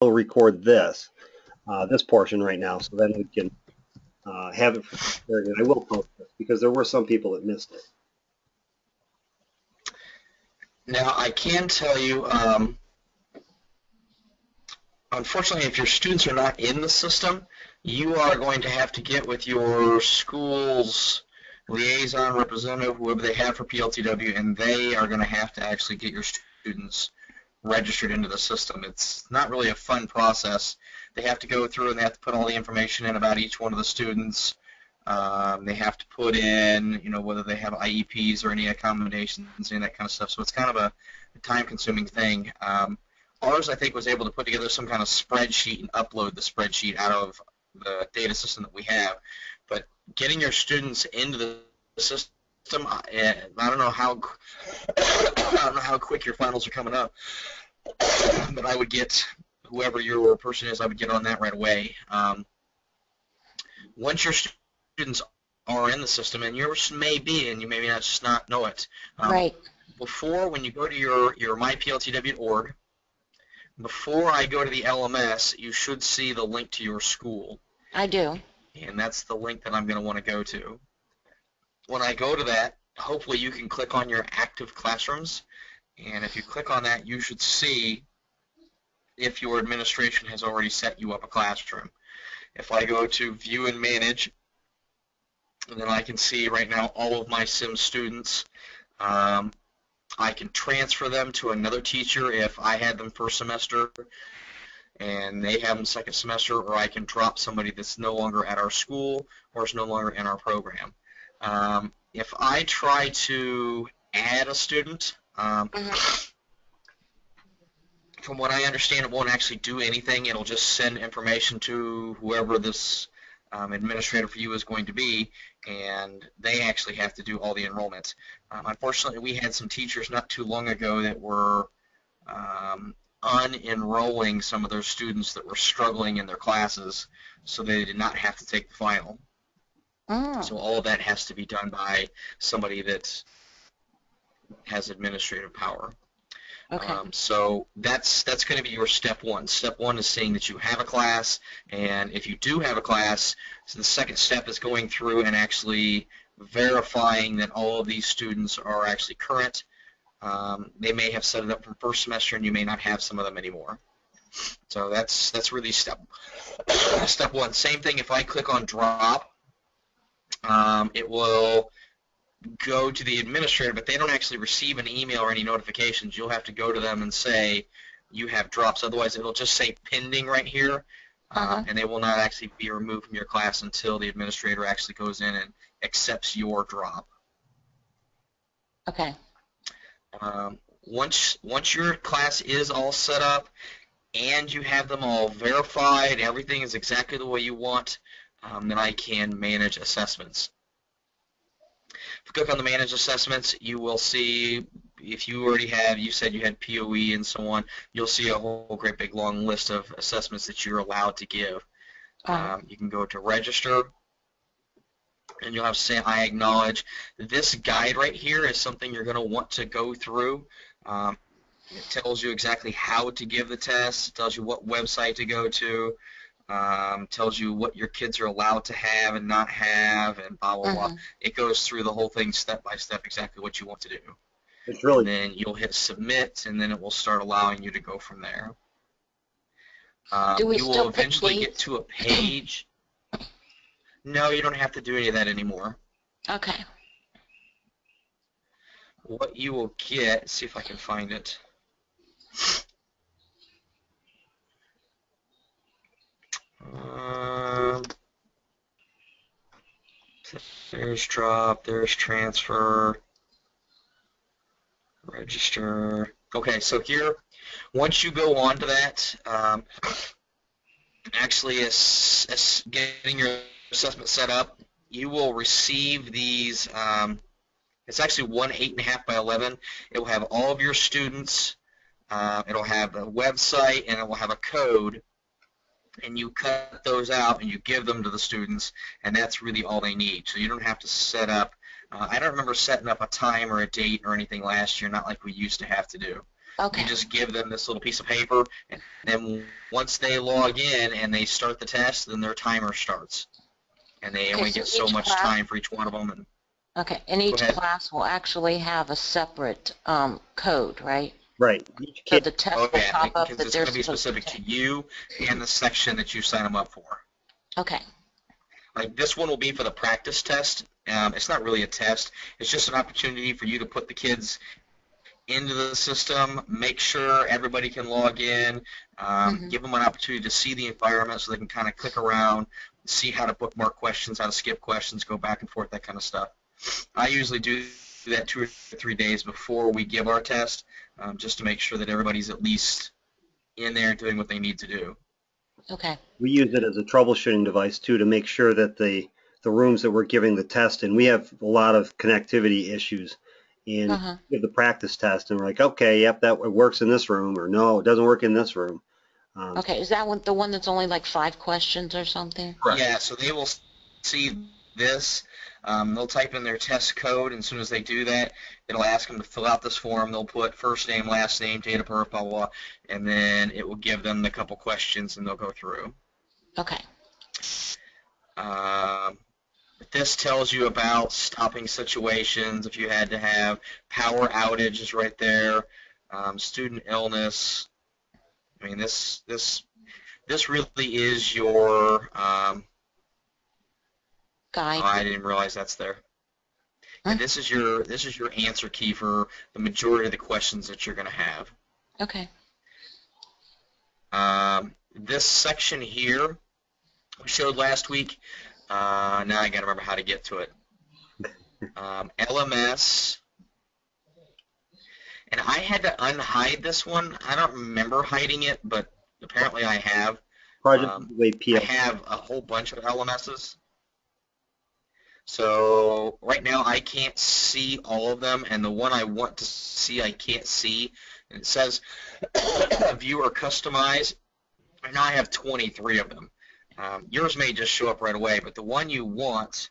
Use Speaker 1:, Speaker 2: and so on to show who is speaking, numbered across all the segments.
Speaker 1: will record this portion right now, so then we can have it for posterity. And I will post this because there were some people that missed it.
Speaker 2: Now, I can tell you, unfortunately, if your students are not in the system, you are going to have to get with your school's liaison representative, whoever they have for PLTW, and they are going to have to actually get your students registered into the system. It's not really a fun process. They have to go through and they have to put all the information in about each one of the students. They have to put in, whether they have IEPs or any accommodations and that kind of stuff. So it's kind of a time-consuming thing. Ours, I think, was able to put together some kind of spreadsheet and upload the spreadsheet out of the data system that we have. But getting your students into the system, I don't know how quick your finals are coming up, but I would get whoever your person is, I would get on that right away. Once your students are in the system, and yours may be, and you may not just not know it.
Speaker 3: Right.
Speaker 2: Before, when you go to your mypltw.org, before I go to the LMS, you should see the link to your school.
Speaker 3: I do.
Speaker 2: And that's the link that I'm going to want to go to. When I go to that, hopefully you can click on your active classrooms. And if you click on that, you should see if your administration has already set you up a classroom. If I go to View and Manage, and then I can see right now all of my SIM students. I can transfer them to another teacher if I had them first semester and they have them second semester, or I can drop somebody that's no longer at our school or is no longer in our program. If I try to add a student, from what I understand, it won't actually do anything. It'll just send information to whoever this administrator for you is going to be, and they actually have to do all the enrollment. Unfortunately, we had some teachers not too long ago that were unenrolling some of their students that were struggling in their classes, so they did not have to take the final. So all of that has to be done by somebody that has administrative power.
Speaker 3: Okay.
Speaker 2: So that's going to be your step one. Step one is saying that you have a class, and if you do have a class, so the second step is going through and actually verifying that all of these students are actually current. They may have set it up from first semester, and you may not have some of them anymore. So that's really step one. Same thing if I click on drop, it will go to the administrator, but they don't actually receive an email or any notifications. You'll have to go to them and say you have drops. Otherwise, it'll just say pending right here, and they will not actually be removed from your class until the administrator actually goes in and accepts your drop.
Speaker 3: Okay.
Speaker 2: Once your class is all set up and you have them all verified, everything is exactly the way you want, then I can manage assessments. If you click on the Manage Assessments, you will see, if you already have, you said you had POE and so on, you'll see a whole great big long list of assessments that you're allowed to give. You can go to Register, and you'll have to say, I acknowledge. This guide right here is something you're going to want to go through. It tells you exactly how to give the test, it tells you what website to go to, tells you what your kids are allowed to have and not have, and blah, blah, blah. It goes through the whole thing step by step, exactly what you want to do.
Speaker 1: It's really.
Speaker 2: And then you'll hit Submit, and then it will start allowing you to go from there.
Speaker 3: Do we
Speaker 2: you
Speaker 3: still
Speaker 2: will eventually
Speaker 3: pick
Speaker 2: get to a page. No, you don't have to do any of that anymore.
Speaker 3: Okay.
Speaker 2: What you will get, see if I can find it. There's drop, there's transfer, register. Okay, so here, once you go on to that, actually getting your assessment set up, you will receive these. It's actually 1 8.5 by 11. It will have all of your students. It'll have a website, and it will have a code. And you cut those out and you give them to the students, and that's really all they need. So you don't have to set up. I don't remember setting up a time or a date or anything last year, not like we used to have to do.
Speaker 3: Okay.
Speaker 2: You just give them this little piece of paper, and then once they log in and they start the test, then their timer starts. And they
Speaker 3: Okay,
Speaker 2: only
Speaker 3: so
Speaker 2: get so
Speaker 3: each
Speaker 2: much
Speaker 3: class,
Speaker 2: time for each one of them. And
Speaker 3: okay, and
Speaker 2: go
Speaker 3: each
Speaker 2: ahead.
Speaker 3: class will actually have a separate code, right?
Speaker 1: Right. Each
Speaker 3: So
Speaker 1: kid.
Speaker 3: the test
Speaker 2: Oh
Speaker 3: will
Speaker 2: yeah,
Speaker 3: pop up
Speaker 2: because
Speaker 3: that
Speaker 2: it's
Speaker 3: they're
Speaker 2: going to be
Speaker 3: supposed to
Speaker 2: specific to
Speaker 3: take.
Speaker 2: you and the section that you sign them up for.
Speaker 3: Okay.
Speaker 2: Like this one will be for the practice test. It's not really a test. It's just an opportunity for you to put the kids into the system, make sure everybody can log in, give them an opportunity to see the environment so they can kind of click around, see how to bookmark questions, how to skip questions, go back and forth, that kind of stuff. I usually do that 2 or 3 days before we give our test, just to make sure that everybody's at least in there doing what they need to do.
Speaker 3: Okay.
Speaker 1: We use it as a troubleshooting device too to make sure that the rooms that we're giving the test in, we have a lot of connectivity issues. And
Speaker 3: Uh-huh.
Speaker 1: give the practice test, and we're like, okay, yep, that works in this room, or no, it doesn't work in this room.
Speaker 3: Okay, is that the one that's only like 5 questions or something?
Speaker 1: Correct.
Speaker 2: Yeah, so they will see this. They'll type in their test code, and as soon as they do that, it'll ask them to fill out this form. They'll put first name, last name, date of birth, blah, blah, blah, and then it will give them the couple questions, and they'll go through.
Speaker 3: Okay.
Speaker 2: This tells you about stopping situations if you had to have power outages right there, student illness. I mean, this really is your.
Speaker 3: Guide.
Speaker 2: Oh, I didn't realize that's there. And this is your answer key for the majority of the questions that you're going to have.
Speaker 3: Okay.
Speaker 2: This section here we showed last week. Now I got to remember how to get to it. LMS. And I had to unhide this one. I don't remember hiding it, but apparently I have.
Speaker 1: Project Gateway
Speaker 2: I
Speaker 1: PLC.
Speaker 2: have a whole bunch of LMSs. So right now I can't see all of them, and the one I want to see I can't see. And it says view or customize, and now I have 23 of them. Yours may just show up right away, but the one you want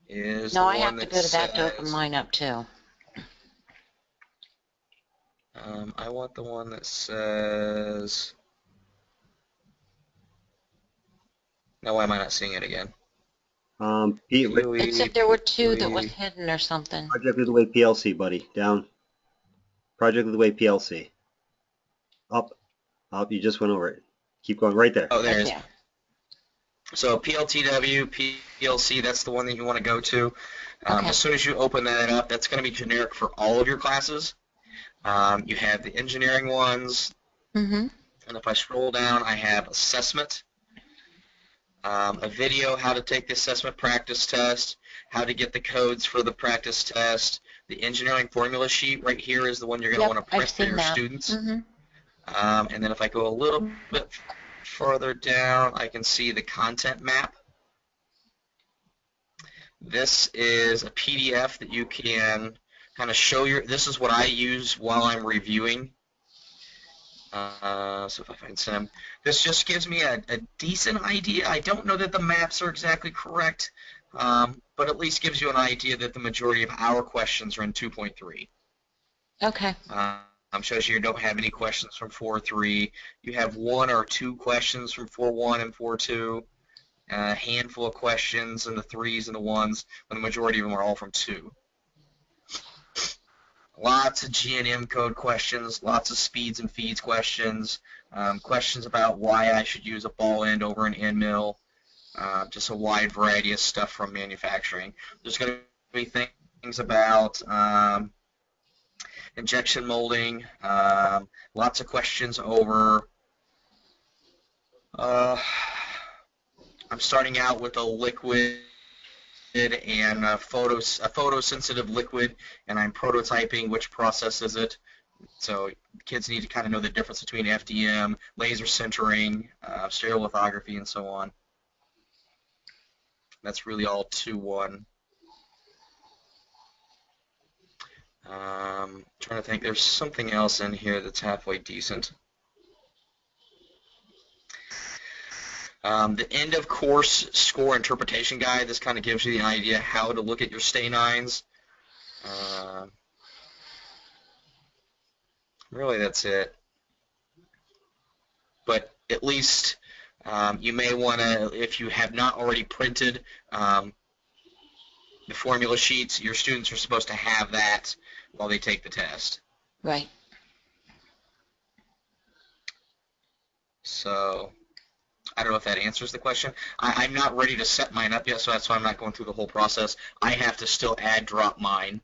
Speaker 2: is
Speaker 3: No,
Speaker 2: the
Speaker 3: I
Speaker 2: one
Speaker 3: have to
Speaker 2: that
Speaker 3: go to that to open
Speaker 2: says,
Speaker 3: mine up too.
Speaker 2: I want the one that says, now why am I not seeing it again?
Speaker 3: It said there were 2 that was
Speaker 2: PLE.
Speaker 3: hidden or something.
Speaker 1: Project Gateway PLC, buddy. Down. Project Gateway PLC. Up. Up. You just went over it. Keep going. Right there.
Speaker 2: Oh, there
Speaker 3: Right
Speaker 2: it is.
Speaker 3: there.
Speaker 2: So PLTW, PLC, that's the one that you want to go to.
Speaker 3: Okay.
Speaker 2: As soon as you open that up, that's going to be generic for all of your classes. You have the engineering ones,
Speaker 3: Mm-hmm.
Speaker 2: and if I scroll down, I have assessment, a video, how to take the assessment practice test, how to get the codes for the practice test. The engineering formula sheet right here is the one you're going to
Speaker 3: Yep,
Speaker 2: want to
Speaker 3: I've
Speaker 2: print for
Speaker 3: seen
Speaker 2: your
Speaker 3: that.
Speaker 2: students.
Speaker 3: Mm-hmm.
Speaker 2: And then if I go a little bit further down, I can see the content map. This is a PDF that you can kind of show this is what I use while I'm reviewing. So if I find some, this just gives me a decent idea. I don't know that the maps are exactly correct, but at least gives you an idea that the majority of our questions are in 2.3.
Speaker 3: Okay.
Speaker 2: Shows you don't have any questions from 4.3. You have 1 or 2 questions from 4.1 and 4.2. A handful of questions in the 3s and the 1s, but the majority of them are all from 2. Lots of G&M code questions, lots of speeds and feeds questions, questions about why I should use a ball end over an end mill, just a wide variety of stuff from manufacturing. There's going to be things about injection molding, lots of questions over I'm starting out with a liquid and a photosensitive liquid, and I'm prototyping which process is it. So kids need to kind of know the difference between FDM, laser sintering, stereolithography, and so on. That's really all 2.1. Trying to think, there's something else in here that's halfway decent. The end of course score interpretation guide, this kind of gives you the idea how to look at your stay nines. Really, that's it. But at least you may want to, if you have not already printed the formula sheets, your students are supposed to have that while they take the test.
Speaker 3: Right.
Speaker 2: So I don't know if that answers the question. I'm not ready to set mine up yet, so that's why I'm not going through the whole process. I have to still add drop mine.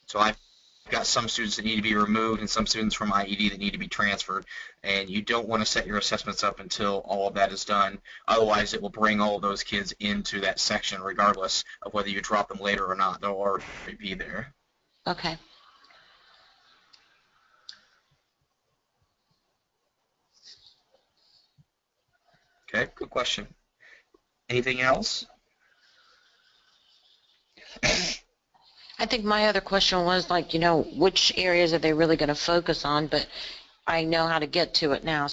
Speaker 2: So I've got some students that need to be removed and some students from IED that need to be transferred. And you don't want to set your assessments up until all of that is done. Otherwise, it will bring all of those kids into that section regardless of whether you drop them later or not. They'll already be there.
Speaker 3: Okay.
Speaker 2: Okay, good question. Anything else?
Speaker 3: I think my other question was like, which areas are they really going to focus on? But I know how to get to it now.